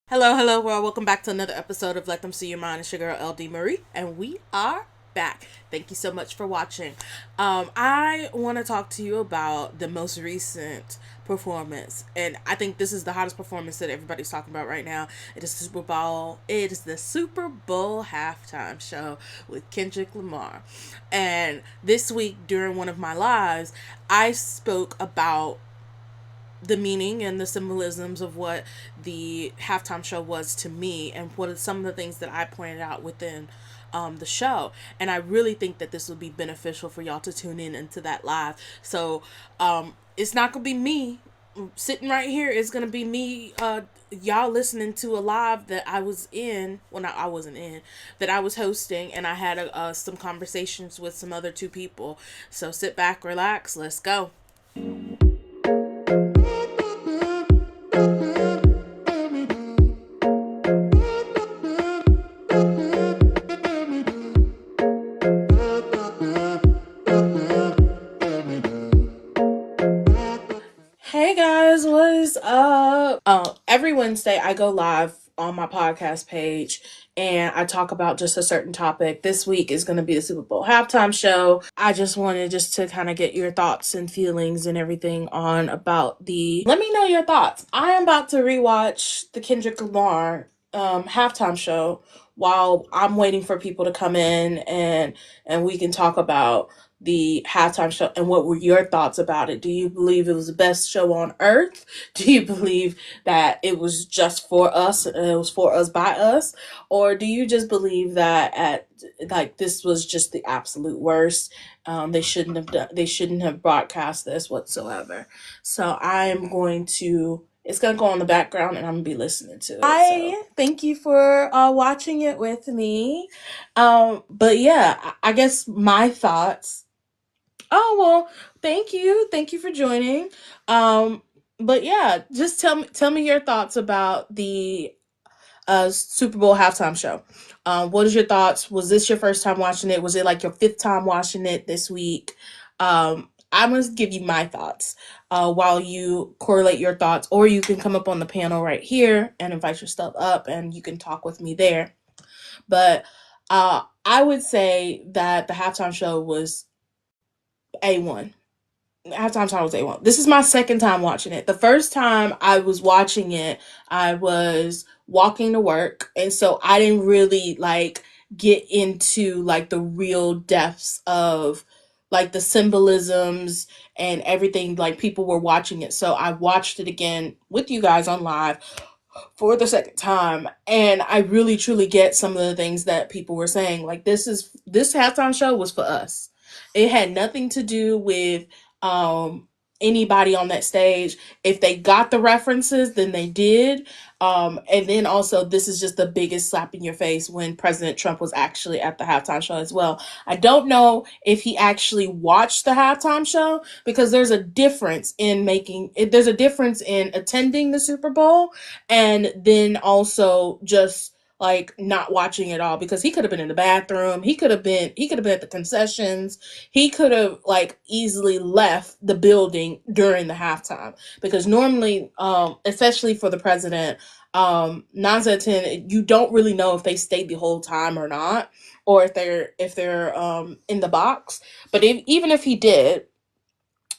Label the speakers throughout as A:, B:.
A: Hello, well, welcome back to another episode of Let Them See Your Mind. It's your girl, LD Marie, and we are back. Thank you so much for watching. I want to talk to you about the most recent performance, and I think this is the hottest performance that everybody's talking about right now. It is Super Bowl. It is the Super Bowl halftime show with Kendrick Lamar. And this week, during one of my lives, I spoke about the meaning and the symbolisms of what the halftime show was to me and what are some of the things that I pointed out within the show. And I really think that this would be beneficial for y'all to tune in into that live. So it's not going to be me sitting right here. It's going to be me, y'all listening to a live that I was in. Well, not I wasn't in, that I was hosting. And I had some conversations with some other two people. So sit back, relax, let's go. Hey guys, what is up? Every Wednesday I go live on my podcast page and I talk about just a certain topic. This week is going to be the Super Bowl halftime show. I just wanted just to kind of get your thoughts and feelings and everything on about the. Let me know your thoughts. I am about to rewatch the Kendrick Lamar halftime show while I'm waiting for people to come in and we can talk about the halftime show and what were your thoughts about it. Do you believe it was the best show on earth? Do you believe that it was just for us and it was for us by us? Or do you just believe that this was just the absolute worst? They shouldn't have broadcast this whatsoever. So it's gonna go on the background and I'm gonna be listening to it. Hi, thank you for watching it with me. But yeah, I guess my thoughts. Oh well, thank you for joining. Um, but yeah, just tell me your thoughts about the Super Bowl halftime show. What is your thoughts? Was this your first time watching it? Was it like your fifth time watching it this week? I'm gonna give you my thoughts while you correlate your thoughts, or you can come up on the panel right here and invite yourself up, and you can talk with me there. But I would say that the halftime show was A1. Halftime time was A1. This is my second time watching it. The first time I was watching it, I was walking to work, and so I didn't really like get into like the real depths of like the symbolisms and everything. Like people were watching it, so I watched it again with you guys on live for the second time, and I really truly get some of the things that people were saying. Like this halftime show was for us. It had nothing to do with anybody on that stage. If they got the references, then they did. And then also, this is just the biggest slap in your face when President Trump was actually at the halftime show as well. I don't know if he actually watched the halftime show because there's a difference in attending the Super Bowl and then also just like not watching it all, because he could have been in the bathroom, he could have been at the concessions, he could have like easily left the building during the halftime, because normally especially for the president, 9 out of 10 you don't really know if they stayed the whole time or not, or if they're in the box. But even if he did,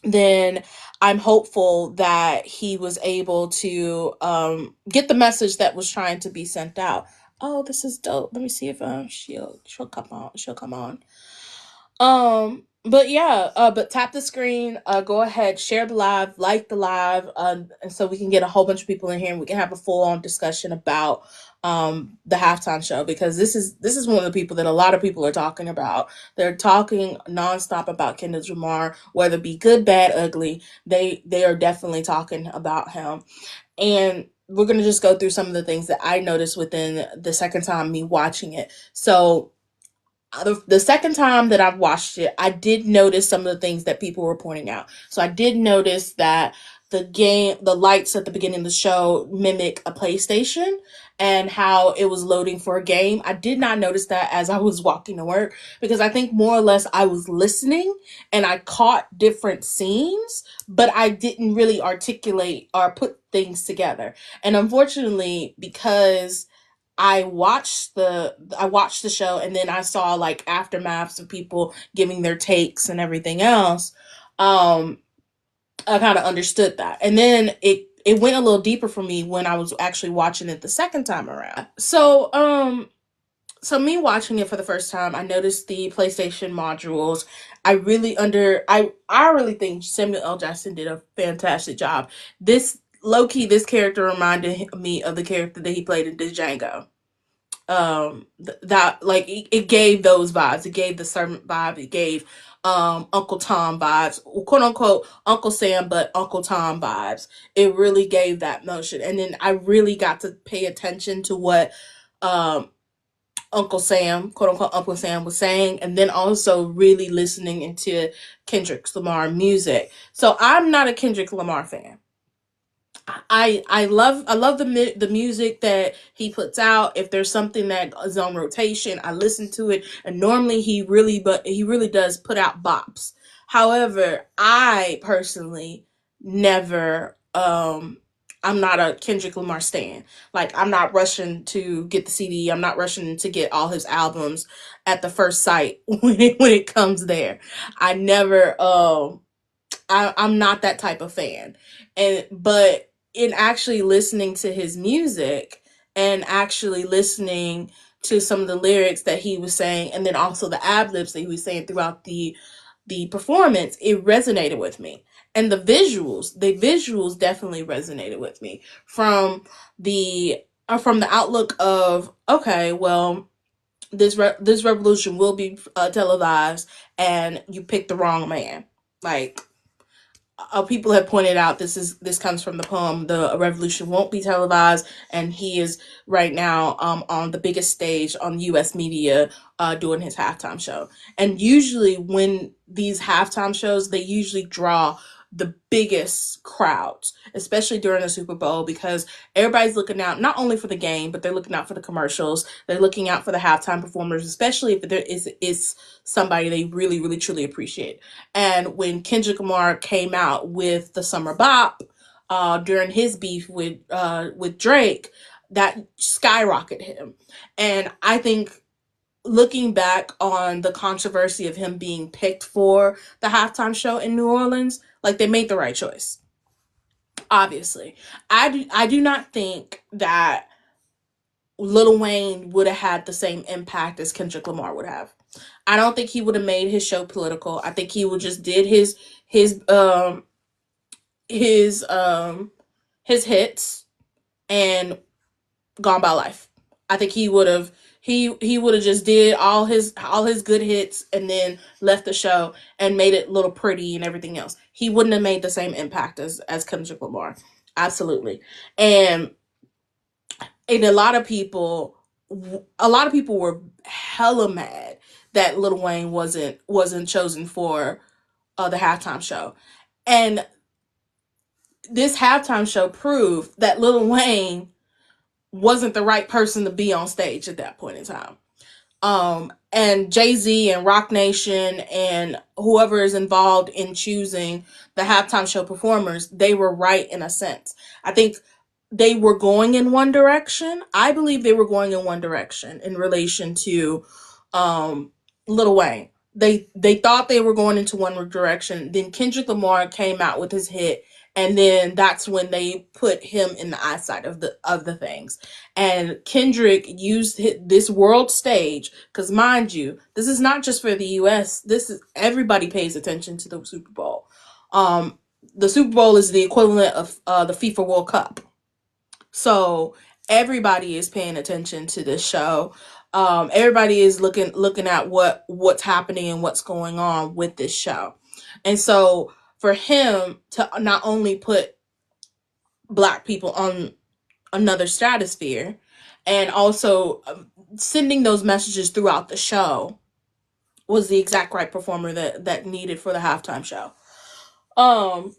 A: then I'm hopeful that he was able to get the message that was trying to be sent out. Oh, this is dope. Let me see if she'll come on. She'll come on. But yeah, but tap the screen, go ahead, share the live, like the live, and so we can get a whole bunch of people in here and we can have a full on discussion about the halftime show, because this is one of the people that a lot of people are talking about. They're talking nonstop about Kendrick Lamar, whether it be good, bad, ugly. They are definitely talking about him. And we're gonna just go through some of the things that I noticed within the second time me watching it. So the second time that I've watched it, I did notice some of the things that people were pointing out. So I did notice that the lights at the beginning of the show mimic a PlayStation and how it was loading for a game. I did not notice that as I was walking to work, because I think more or less I was listening and I caught different scenes, but I didn't really articulate or put things together. And unfortunately, because I watched the show, and then I saw like aftermaths of people giving their takes and everything else. Um, I kind of understood that, and then it went a little deeper for me when I was actually watching it the second time around. So me watching it for the first time, I noticed the PlayStation modules. I really think Samuel L. Jackson did a fantastic job. This low key, this character reminded me of the character that he played in Django. That like it gave those vibes. It gave the servant vibe. It gave Uncle Tom vibes, quote unquote Uncle Sam, but Uncle Tom vibes. It really gave that notion, and then I really got to pay attention to what um Uncle Sam, quote unquote Uncle Sam, was saying, and then also really listening into Kendrick Lamar music. So I'm not a Kendrick Lamar fan. I love the music that he puts out. If there's something that is on rotation, I listen to it. And normally he really does put out bops. However, I personally never I'm not a Kendrick Lamar stan. Like, I'm not rushing to get the CD. I'm not rushing to get all his albums at the first sight when it comes there. I never I'm not that type of fan. But in actually listening to his music and actually listening to some of the lyrics that he was saying, and then also the ad libs that he was saying throughout the performance, it resonated with me. And the visuals definitely resonated with me from the outlook of, okay, well, this revolution will be televised, and you picked the wrong man. Like, people have pointed out, this comes from the poem "The Revolution Won't Be Televised," and he is right now on the biggest stage on U.S. media doing his halftime show. And usually, when these halftime shows, they usually draw the biggest crowds, especially during the Super Bowl, because everybody's looking out not only for the game, but they're looking out for the commercials. They're looking out for the halftime performers, especially if there is somebody they really, really, truly appreciate. And when Kendrick Lamar came out with the Summer Bop during his beef with Drake, that skyrocketed him. And I think, looking back on the controversy of him being picked for the halftime show in New Orleans, like, they made the right choice. Obviously, I do not think that Lil Wayne would have had the same impact as Kendrick Lamar would have. I don't think he would have made his show political. I think he would just did his his um his hits and gone by life. I think he would have just did all his good hits and then left the show and made it a little pretty and everything else. He wouldn't have made the same impact as Kendrick Lamar. Absolutely. And a lot of people were hella mad that Lil Wayne wasn't chosen for the halftime show. And this halftime show proved that Lil Wayne wasn't the right person to be on stage at that point in time. And Jay-Z and Rock Nation and whoever is involved in choosing the halftime show performers, they were right in a sense. I think they were going in one direction. I believe they were going in one direction in relation to Lil Wayne. They thought they were going into one direction. Then Kendrick Lamar came out with his hit, and then that's when they put him in the eyesight of the things. And Kendrick used this world stage, because, mind you, this is not just for the U.S. This is, everybody pays attention to the Super Bowl. Um, the Super Bowl is the equivalent of the FIFA World Cup. So everybody is paying attention to this show. Everybody is looking at what's happening and what's going on with this show. And so for him to not only put black people on another stratosphere, and also sending those messages throughout the show, was the exact right performer that needed for the halftime show. Um,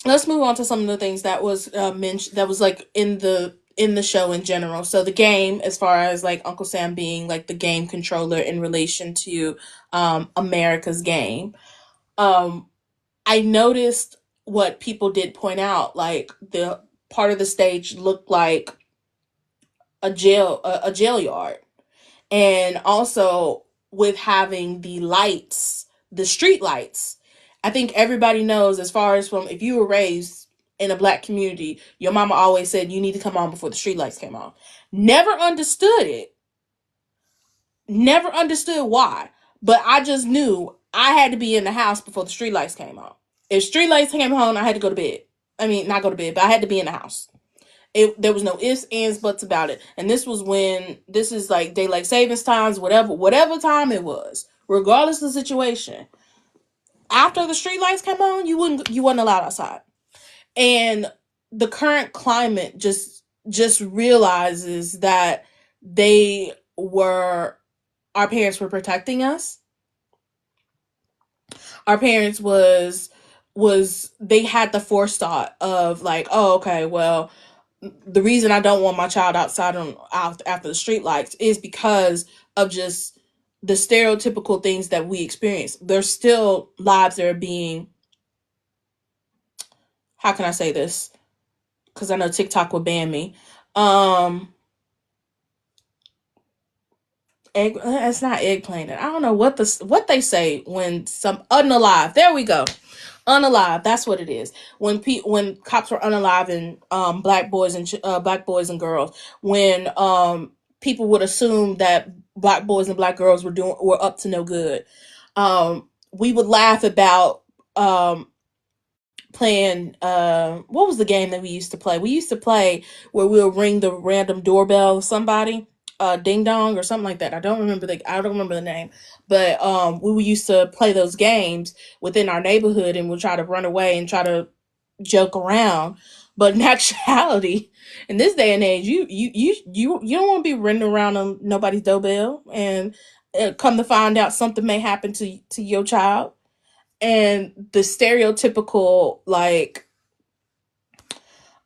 A: let's move on to some of the things that was mentioned, that was like in the show in general. So the game, as far as like Uncle Sam being like the game controller in relation to America's game. Um, I noticed what people did point out, like part of the stage looked like a jail yard. And also with having the lights, the street lights. I think everybody knows, as far as from, if you were raised in a black community, your mama always said you need to come on before the street lights came on. Never understood it. Never understood why. But I just knew I had to be in the house before the street lights came on. If street lights came on, I had to go to bed. I mean, not go to bed, but I had to be in the house. There was no ifs, ands, buts about it. And this was when, this is like daylight savings times, whatever time it was, regardless of the situation. After the street lights came on, you wasn't allowed outside. And the current climate just realizes that they were our parents were protecting us. Our parents was they had the forethought of like, oh, okay, well, the reason I don't want my child outside after the street lights is because of just the stereotypical things that we experience. There's still lives that are being, how can I say this? Because I know TikTok will ban me. It's not eggplant. I don't know what they say when some unalive. There we go. Unalive. That's what it is. When cops were unaliving black boys and girls, when people would assume that black boys and black girls were up to no good. We would laugh about playing what was the game that we used to play? We used to play where we'll ring the random doorbell of somebody, ding dong or something like that. I don't remember the name. But we used to play those games within our neighborhood, and we'll try to run away and try to joke around. But in actuality, in this day and age, you don't want to be running around on nobody's doorbell, and come to find out something may happen to your child. And the stereotypical, like,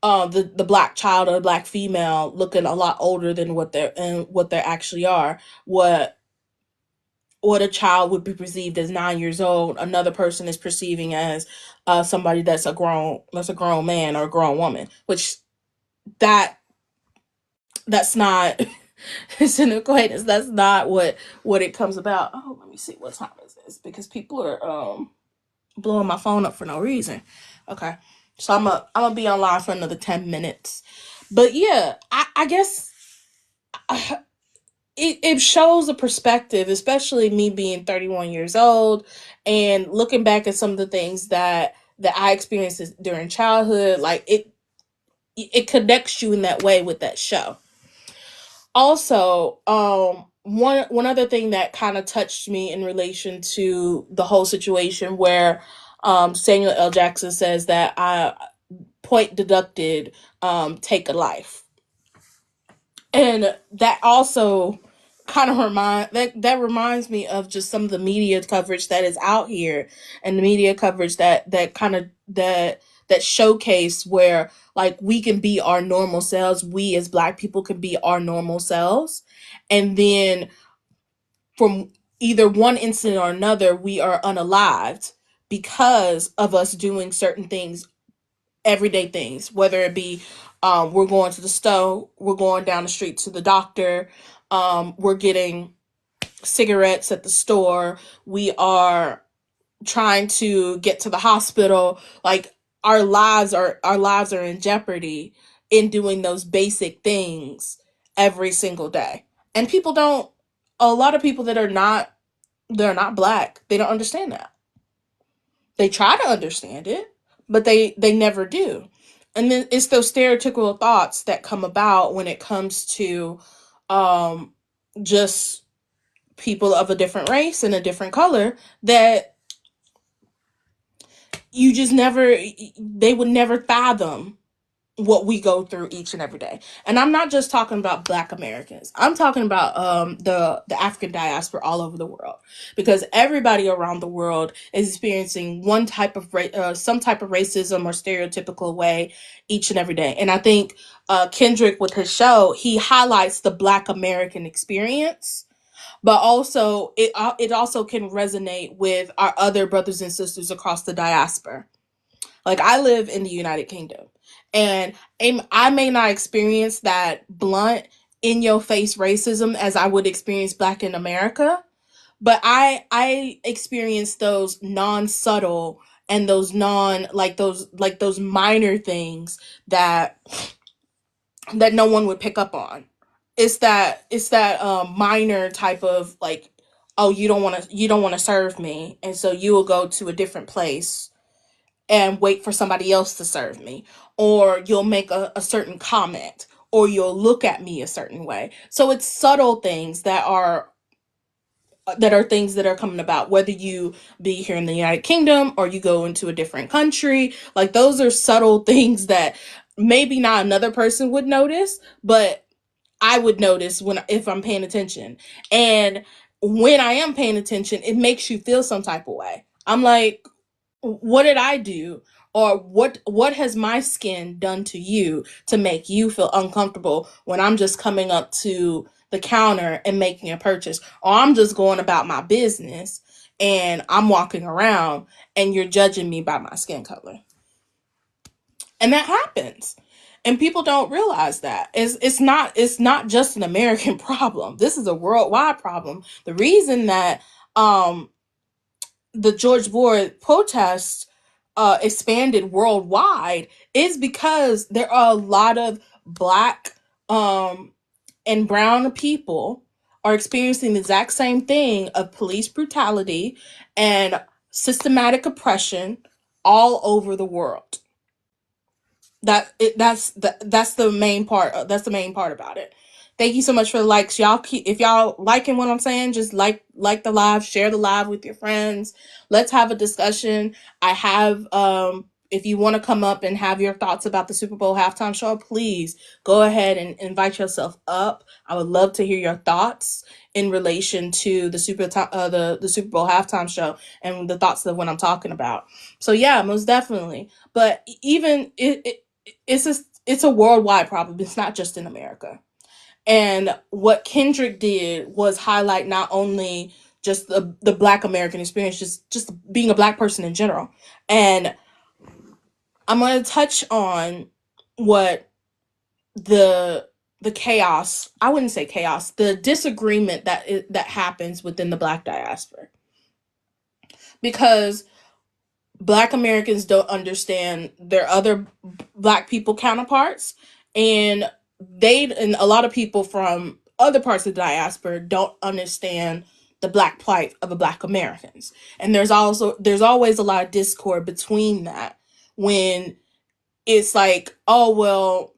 A: the black child or black female looking a lot older than what they actually are. What a child would be perceived as 9 years old, another person is perceiving as somebody that's a grown man or a grown woman, which that that's not it's an acquaintance. That's not what it comes about. Oh, let me see, what time is this, because people are blowing my phone up for no reason. Okay, so I'm gonna be online for another 10 minutes. But yeah, I guess it shows a perspective, especially me being 31 years old and looking back at some of the things that I experienced during childhood. Like it connects you in that way with that show. Also, one other thing that kind of touched me in relation to the whole situation, where Samuel L. Jackson says that I point deducted, take a life. And that also kind of reminds me of just some of the media coverage that is out here, and the media coverage that kind of that showcase where, like, we can be our normal selves, we as black people can be our normal selves, and then from either one incident or another we are unalived because of us doing certain things, everyday things, whether it be we're going to the store, we're going down the street to the doctor, we're getting cigarettes at the store, we are trying to get to the hospital. Like, our lives are in jeopardy in doing those basic things every single day. And people don't a lot of people that are not they're not black, they don't understand that. They try to understand it, but they never do. And then it's those stereotypical thoughts that come about when it comes to um just people of a different race and a different color, that you just never they would never fathom what we go through each and every day. And I'm not just talking about black Americans. I'm talking about the African diaspora all over the world, because everybody around the world is experiencing some type of racism or stereotypical way each and every day. And I think Kendrick, with his show, he highlights the black American experience, but also it also can resonate with our other brothers and sisters across the diaspora. Like, I live in the United Kingdom, And I may not experience that blunt, in your face racism as I would experience Black in America, but I experience those non-subtle and those non like those minor things that no one would pick up on. It's that minor type of like, oh, you don't want to serve me, and so you will go to a different place and wait for somebody else to serve me, or you'll make a certain comment, or you'll look at me a certain way. So it's subtle things that are things that are coming about, whether you be here in the United Kingdom or you go into a different country. Like, those are subtle things that maybe not another person would notice, but I would notice when if I'm paying attention. And when I am paying attention, it makes you feel some type of way. I'm like, what did I do? Or what has my skin done to you to make you feel uncomfortable when I'm just coming up to the counter and making a purchase, or I'm just going about my business and I'm walking around and you're judging me by my skin color? And that happens. And people don't realize that. It's not just an American problem. This is a worldwide problem. The reason that um the George Floyd protests expanded worldwide is because there are a lot of Black um, and brown people are experiencing the exact same thing of police brutality and systematic oppression all over the world. That's the main part. That's the main part about it. Thank you so much for the likes, y'all. If y'all liking what I'm saying, just like the live, share the live with your friends. Let's have a discussion. I have if you want to come up and have your thoughts about the Super Bowl halftime show, please go ahead and invite yourself up. I would love to hear your thoughts in relation to the Super Bowl halftime show and the thoughts of what I'm talking about. So yeah, most definitely. But even it's a worldwide problem. It's not just in America. And what Kendrick did was highlight not only just the Black American experience, just being a Black person in general. And I'm going to touch on what the chaos, I wouldn't say chaos, the disagreement that happens within the Black diaspora, because Black Americans don't understand their other Black people counterparts, and and a lot of people from other parts of the diaspora don't understand the Black plight of the Black Americans. And there's always a lot of discord between that, when it's like, oh well,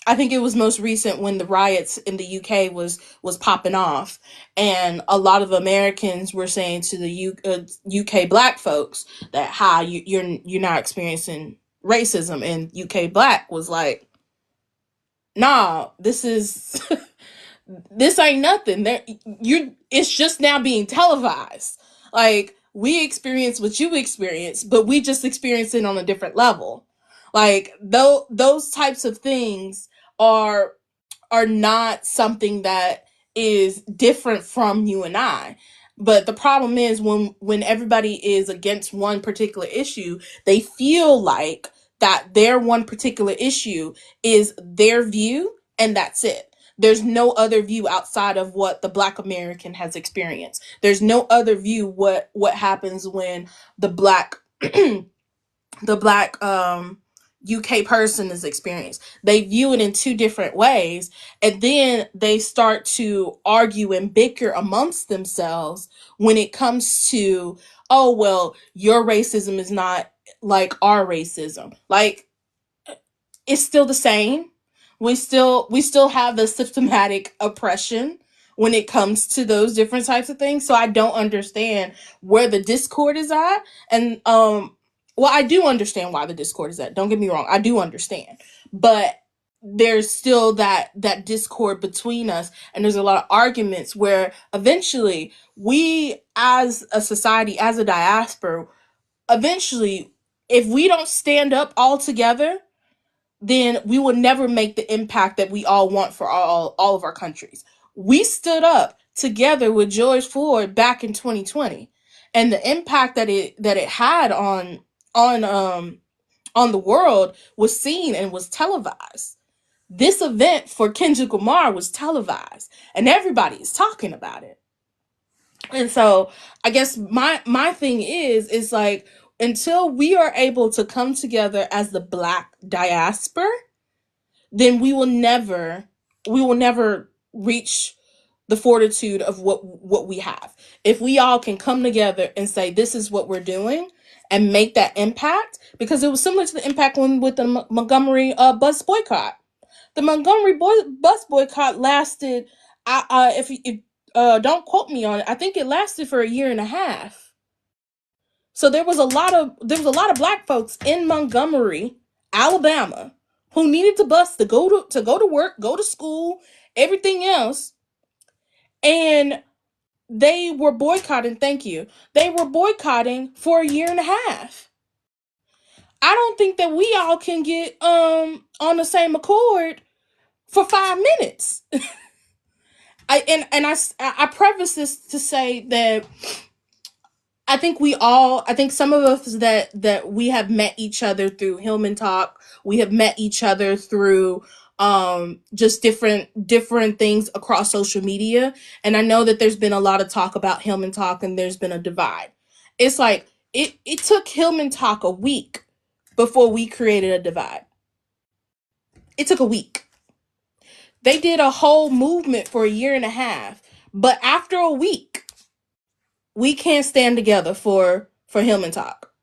A: I think it was most recent when the riots in the UK was popping off, and a lot of Americans were saying to the UK Black folks that how you're not experiencing racism, and UK Black was like, nah, this is this ain't nothing. It's just now being televised. Like, we experience what you experience, but we just experience it on a different level. Like, those types of things are not something that is different from you and I. But the problem is, when everybody is against one particular issue, they feel like that their one particular issue is their view, and that's it. There's no other view outside of what the Black American has experienced. There's no other view what happens when the Black the Black UK person is experienced. They view it in two different ways, and then they start to argue and bicker amongst themselves when it comes to, oh well, your racism is not like our racism. Like, it's still the same. We still have the systematic oppression when it comes to those different types of things. So I don't understand where the discord is at. And well, I do understand why the discord is at. Don't get me wrong, I do understand. But there's still that discord between us, and there's a lot of arguments where eventually we, as a society, as a diaspora, eventually, if we don't stand up all together, then we will never make the impact that we all want for all of our countries. We stood up together with George Floyd back in 2020, and the impact that it had on on the world was seen and was televised. This event for Kendrick Lamar was televised, and everybody is talking about it. And so I guess my thing is like, until we are able to come together as the Black diaspora, then we will never reach the fortitude of what we have. If we all can come together and say this is what we're doing and make that impact, because it was similar to the impact when with the Montgomery bus boycott. The Montgomery bus boycott lasted. If don't quote me on it, I think it lasted for a year and a half. So there was a lot of Black folks in Montgomery, Alabama, who needed to bus to go to work, go to school, everything else, and they were boycotting. Thank you. They were boycotting for a year and a half. I don't think that we all can get on the same accord for 5 minutes. I preface this to say that I think some of us that we have met each other through Hillman Talk. We have met each other through just different things across social media. And I know that there's been a lot of talk about Hillman Talk, and there's been a divide. It's like it took Hillman Talk a week before we created a divide. It took a week. They did a whole movement for a year and a half, but after a week, we can't stand together for Hillman Talk.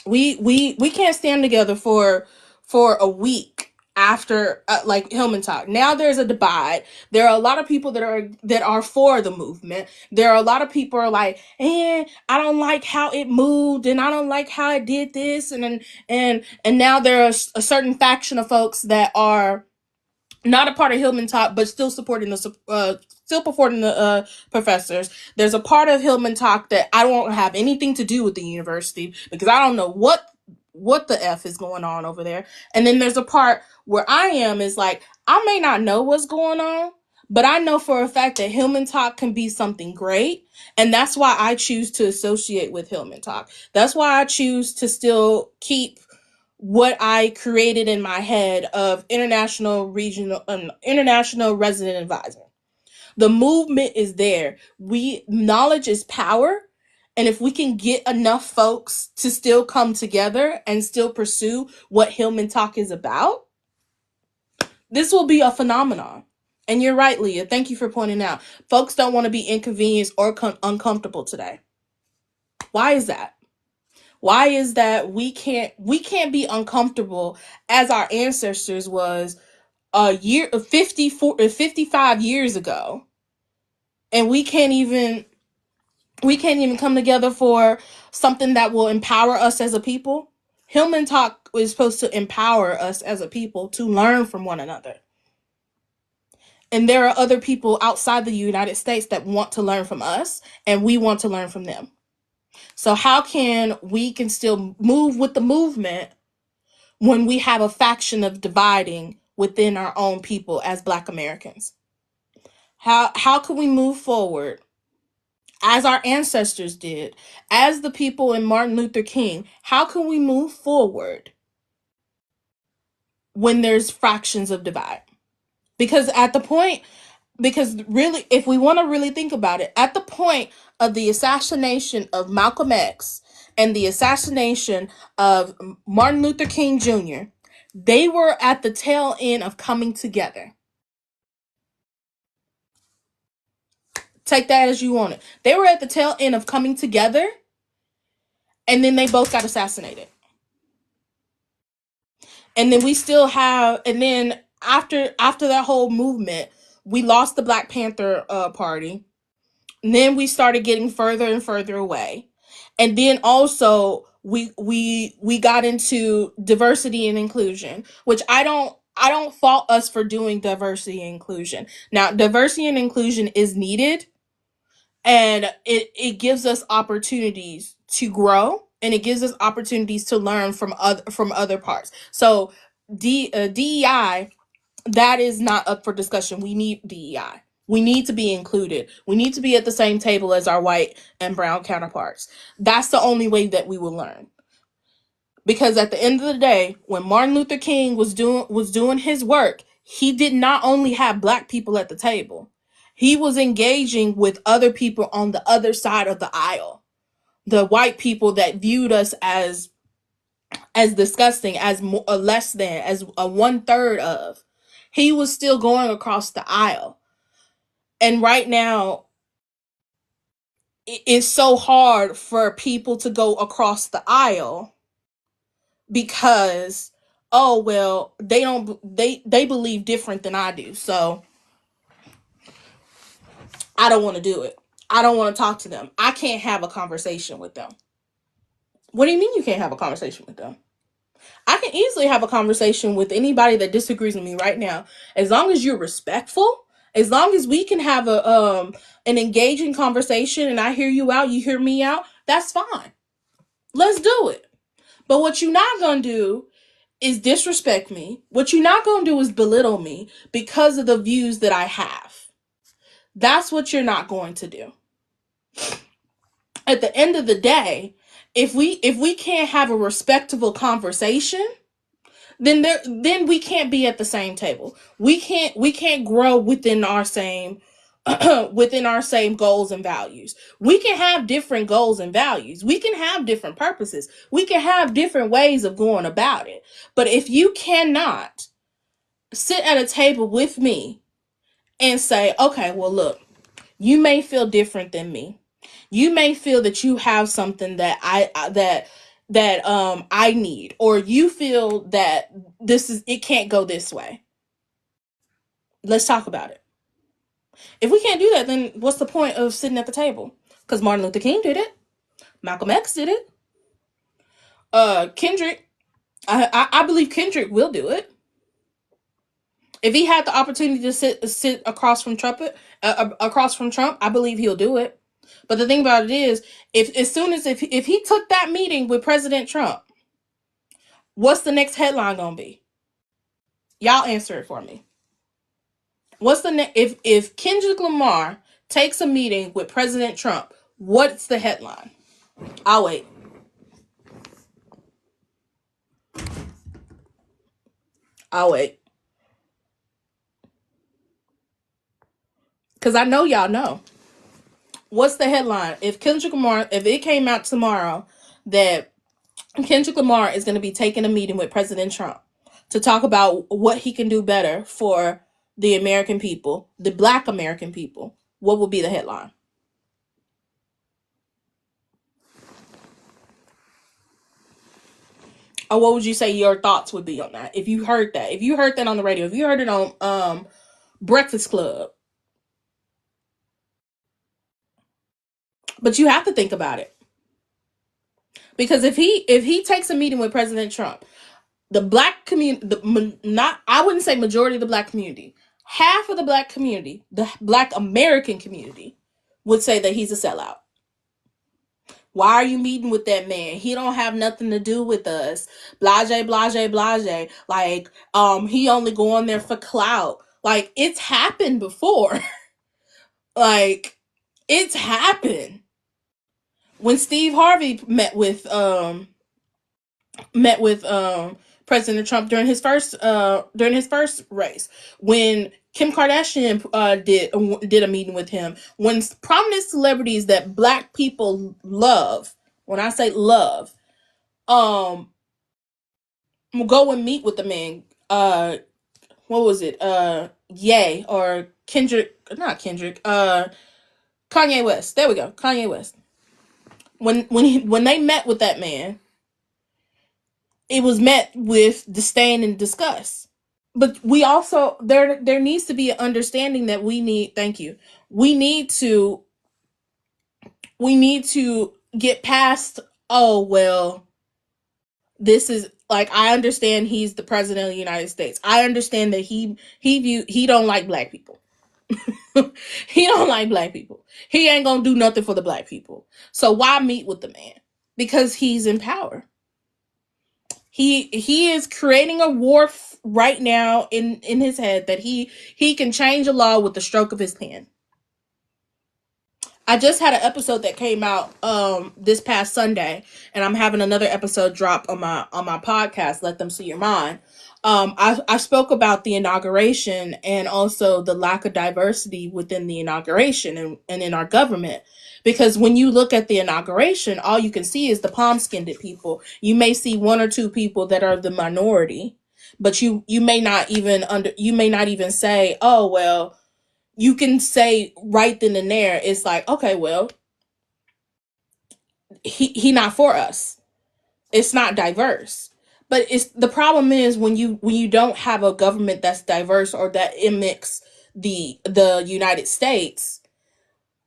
A: We can't stand together for a week after like Hillman Talk. Now there's a divide. There are a lot of people that are for the movement. There are a lot of people are like, I don't like how it moved, and I don't like how it did this, and now there are a certain faction of folks that are not a part of Hillman Talk, but still supporting the professors. There's a part of Hillman Talk that I don't have anything to do with the university, because I don't know what the F is going on over there. And then there's a part where I am is like, I may not know what's going on, but I know for a fact that Hillman Talk can be something great. And that's why I choose to associate with Hillman Talk. That's why I choose to still keep what I created in my head of international resident advisor. The movement is there. Knowledge is power. And if we can get enough folks to still come together and still pursue what Hillman Talk is about, this will be a phenomenon. And you're right, Leah. Thank you for pointing out. Folks don't want to be inconvenienced or uncomfortable today. Why is that? Why is that we can't be uncomfortable as our ancestors was a year 55 years ago, and we can't even come together for something that will empower us as a people? Hillman Talk is supposed to empower us as a people to learn from one another. And there are other people outside the United States that want to learn from us, and we want to learn from them. So how can we still move with the movement when we have a faction of dividing within our own people as Black Americans? How can we move forward as our ancestors did, as the people in Martin Luther King? How can we move forward when there's fractions of divide? Because really, if we want to really think about it, at the point of the assassination of Malcolm X and the assassination of Martin Luther King Jr., they were at the tail end of coming together. Take that as you want it. They were at the tail end of coming together, and then they both got assassinated. And then after that whole movement, we lost the Black Panther Party. And then we started getting further and further away. And then also we got into diversity and inclusion, which I don't fault us for doing diversity and inclusion. Now, diversity and inclusion is needed, and it gives us opportunities to grow, and it gives us opportunities to learn from other parts. So DEI, that is not up for discussion. We need DEI. We need to be included. We need to be at the same table as our white and brown counterparts. That's the only way that we will learn. Because at the end of the day, when Martin Luther King was doing his work, he did not only have black people at the table. He was engaging with other people on the other side of the aisle. The white people that viewed us as disgusting, as less than, as a 1/3 of. He was still going across the aisle. And right now, it's so hard for people to go across the aisle because, oh well, they believe different than I do, so I don't want to do it. I don't want to talk to them. I can't have a conversation with them. What do you mean you can't have a conversation with them? I can easily have a conversation with anybody that disagrees with me right now, as long as you're respectful, as long as we can have an engaging conversation and I hear you out, you hear me out, that's fine. Let's do it. But what you're not going to do is disrespect me. What you're not going to do is belittle me because of the views that I have. That's what you're not going to do. At the end of the day, if we can't have a respectable conversation, then we can't be at the same table. We can't grow within our same within our same goals and values. We can have different goals and values. We can have different purposes. We can have different ways of going about it. But if you cannot sit at a table with me and say, okay, well, look, you may feel different than me. You may feel that you have something that I need, or you feel that it can't go this way. Let's talk about it. If we can't do that, then what's the point of sitting at the table? Because Martin Luther King did it. Malcolm X did it. Kendrick, I believe Kendrick will do it. If he had the opportunity to sit across from Trump, I believe he'll do it. But the thing about it is, if he took that meeting with President Trump, what's the next headline gonna be? Y'all answer it for me. What's the if Kendrick Lamar takes a meeting with President Trump, what's the headline? I'll wait. Because I know y'all know. What's the headline? If it came out tomorrow that Kendrick Lamar is going to be taking a meeting with President Trump to talk about what he can do better for the American people, the Black American people, what will be the headline? Or what would you say your thoughts would be on that? If you heard that. If you heard that on the radio. If you heard it on Breakfast Club. But you have to think about it. Because if he takes a meeting with President Trump, the black community, I wouldn't say majority of the black community, half of the black community, the Black American community, would say that he's a sellout. Why are you meeting with that man? He don't have nothing to do with us. Blase, blase, blase. Like, he only going there for clout. Like, it's happened before. Like, it's happened. When Steve Harvey met with President Trump during his first race, when Kim Kardashian did a meeting with him, when prominent celebrities that black people love, when I say love, go and meet with the man. What was it? Ye or Kendrick? Not Kendrick. Kanye West. There we go. Kanye West. When they met with that man, it was met with disdain and disgust. But we also there needs to be an understanding that we need. Thank you. We need to get past. Oh well, this is like, I understand he's the president of the United States. I understand that he don't like black people. He don't like black people. He ain't gonna do nothing for the black people. So why meet with the man? Because he's in power. He is creating a war right now in his head that he can change a law with the stroke of his pen. I just had an episode that came out this past Sunday, and I'm having another episode drop on my podcast, Let Them See Your Mind. I spoke about the inauguration and also the lack of diversity within the inauguration and in our government. Because when you look at the inauguration, all you can see is the palm-skinned people. You may see one or two people that are the minority, but you may not even say, oh well. You can say right then and there, it's like, okay, well, he not for us. It's not diverse. But it's the problem is when you don't have a government that's diverse or that mimics the United States,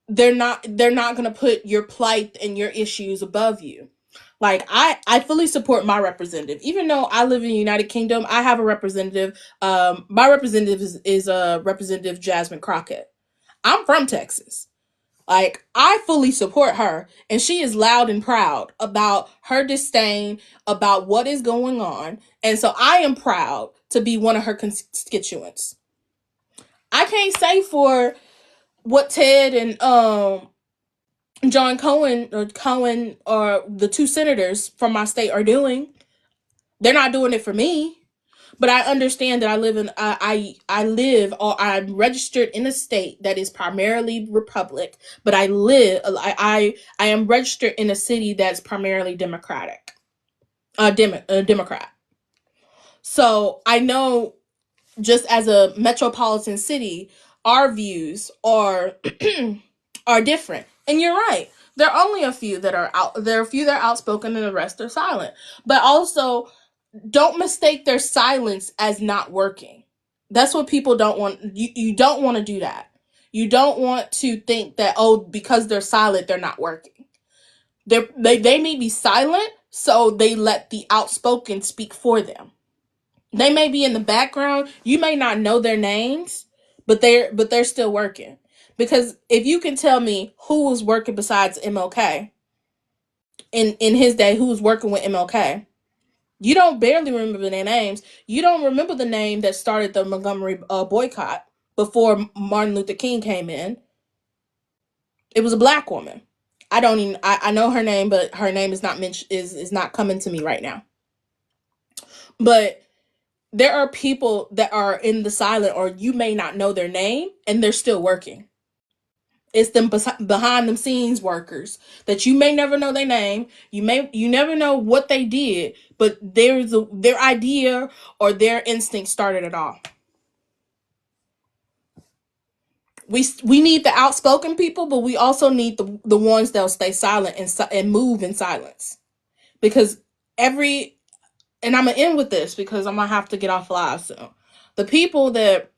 A: they're not gonna put your plight and your issues above you. Like I fully support my representative. Even though I live in the United Kingdom, I have a representative. My representative is Representative Jasmine Crockett. I'm from Texas. Like, I fully support her, and she is loud and proud about her disdain about what is going on. And so I am proud to be one of her constituents. I can't say for what Ted and John Cohen or the two senators from my state are doing. They're not doing it for me. But I understand that I live or I'm registered in a state that is primarily Republic, but I am registered in a city that's primarily Democratic, Democrat. So I know, just as a metropolitan city, our views are are different. And you're right. There are only a few that are out. There are a few that are outspoken, and the rest are silent. But also, don't mistake their silence as not working. That's what people don't want. You don't want to do that. You don't want to think that, oh, because they're silent, they're not working. They may be silent, so they let the outspoken speak for them. They may be in the background. You may not know their names, but they're still working. Because if you can tell me who was working besides MLK in his day, who was working with MLK, you don't barely remember their names. You don't remember the name that started the Montgomery boycott before Martin Luther King came in. It was a black woman. I know her name, but her name is not is not coming to me right now. But there are people that are in the silent, or you may not know their name, and they're still working. It's them behind the scenes workers that you may never know their name. You never know what they did, but their idea or their instinct started it all. We need the outspoken people, but we also need the ones that'll stay silent and move in silence. Because and I'm gonna end with this because I'm gonna have to get off live soon. The people that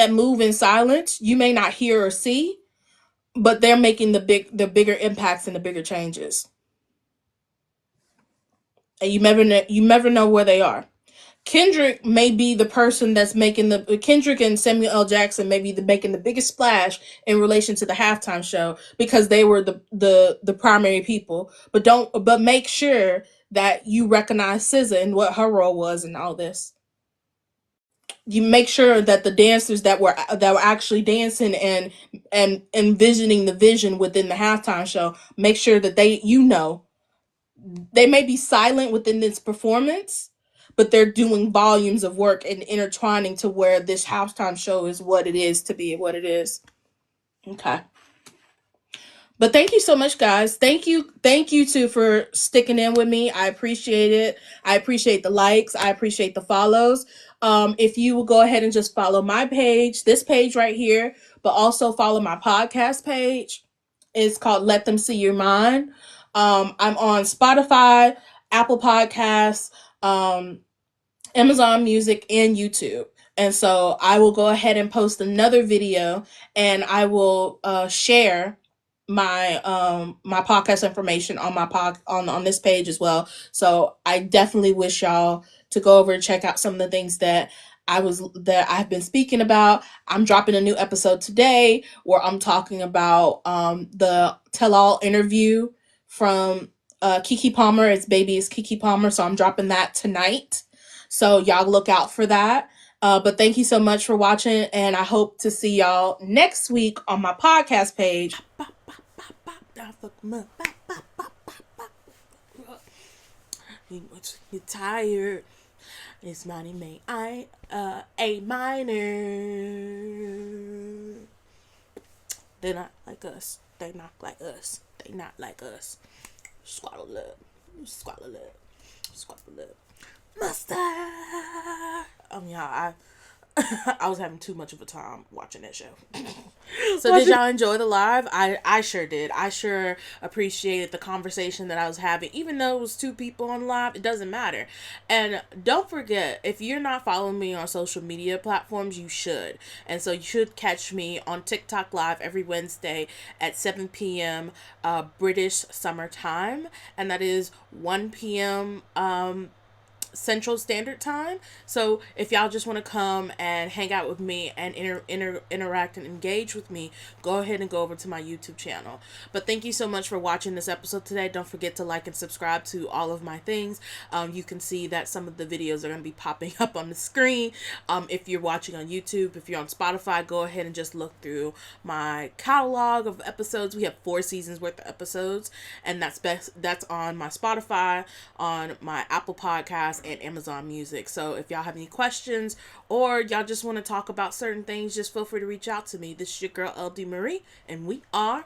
A: move in silence, you may not hear or see, but they're making the bigger impacts and the bigger changes. And you never know where they are. Kendrick may be the person that's making Kendrick and Samuel L. Jackson may be making the biggest splash in relation to the halftime show because they were the primary people. But make sure that you recognize SZA and what her role was in all this. You make sure that the dancers that were actually dancing and envisioning the vision within the halftime show, make sure that they may be silent within this performance, but they're doing volumes of work and intertwining to where this halftime show is what it is to be what it is. Okay. But thank you so much, guys. Thank you too for sticking in with me. I appreciate it. I appreciate the likes. I appreciate the follows. If you will go ahead and just follow my page, this page right here, but also follow my podcast page. It's called Let Them See Your Mind. I'm on Spotify, Apple Podcasts, Amazon Music, and YouTube. And so I will go ahead and post another video, and I will share my podcast information on my on this page as well. So I definitely wish y'all to go over and check out some of the things that I've been speaking about. I'm dropping a new episode today where I'm talking about the tell all interview from Keke Palmer. It's baby is Keke Palmer, so I'm dropping that tonight. So y'all look out for that. But thank you so much for watching, and I hope to see y'all next week on my podcast page. I fuck him up. You're tired. It's money made A minor. They're not like us. They not like us. They not like us. Squabble up. Squabble up. Squabble up. Mustard. Yeah, I was having too much of a time watching that show. So did y'all enjoy the live? I sure did. I sure appreciated the conversation that I was having. Even though it was 2 people on live, it doesn't matter. And don't forget, if you're not following me on social media platforms, you should. And so you should catch me on TikTok live every Wednesday at 7 p.m. British Summer Time. And that is 1 p.m. Central Standard Time. So if y'all just want to come and hang out with me and interact and engage with me, go ahead and go over to my YouTube channel. But thank you so much for watching this episode today. Don't forget to like and subscribe to all of my things. You can see that some of the videos are going to be popping up on the screen. If you're watching on YouTube, if you're on Spotify, go ahead and just look through my catalog of episodes. We have 4 seasons worth of episodes, and that's on my Spotify, on my Apple Podcasts, and Amazon Music. So if y'all have any questions or y'all just want to talk about certain things, just feel free to reach out to me. This is your girl LD Marie, and we are